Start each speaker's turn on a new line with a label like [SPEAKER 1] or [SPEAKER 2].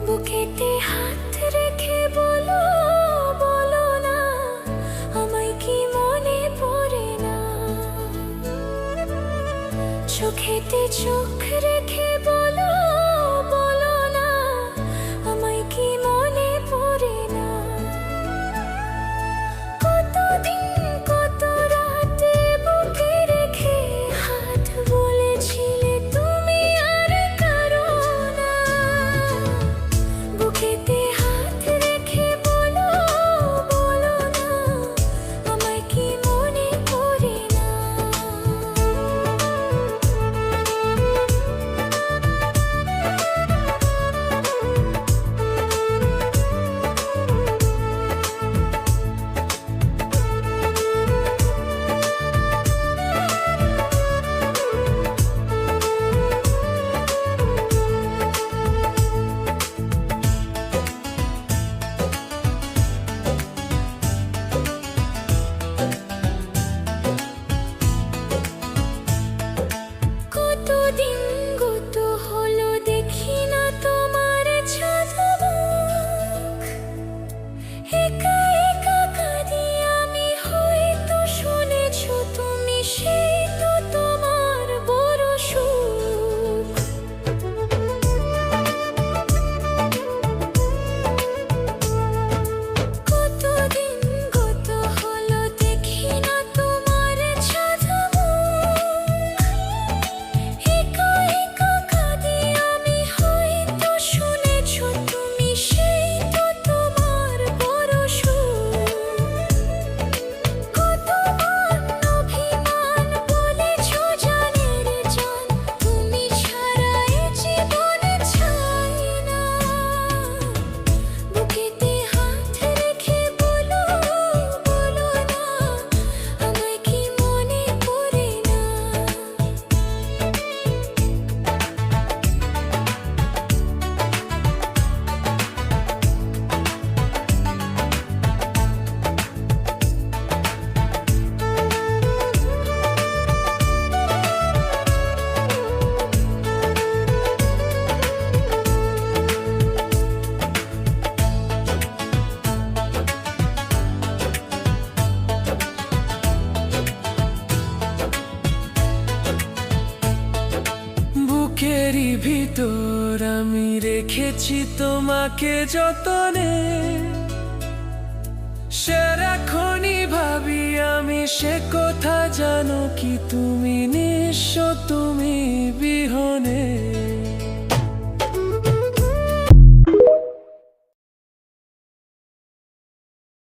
[SPEAKER 1] বুকেতে হাত রেখে বলো, বলো না আমায় কি মনে পড়ে না। চোখেতে চোখ রেখে বলো, বলো না আমায় কি মনে পড়ে না। কতদিন কত রাতে বুকে রেখে হাত বলেছিলে তুমি আর কারো না। বুকেতে হাত রেখে বলো, বলো না আমায় কি মনে পড়ে না। কতদিন গত হলো দেখি না তোমার ছাদমুখ। একা একা কাঁদি আমি, হয়তো শুনেছো তুমি, সেই তো তোমার বড় সুখ। কতদিন গত হলো দেখি না তোমার ছাদমুখ। একা একা কাঁদি আমি, হয়তো শুনেছো তুমি, সেই তো তোমার বড় সুখ। কতবার অভিমান বলেছো জানের জান, তুমি ছাড়া এ জীবনে চাই না। বুকেতে হাত রেখে বলো, বলো না আমায় কি মনে পড়ে না।
[SPEAKER 2] বুকেরই ভিতর আমি রেখেছি তোমাকে যতনে। সারাক্ষণই ভাবি আমি সে কথা, জানো কি তুমি নিঃস্ব, তুমি বিহনে।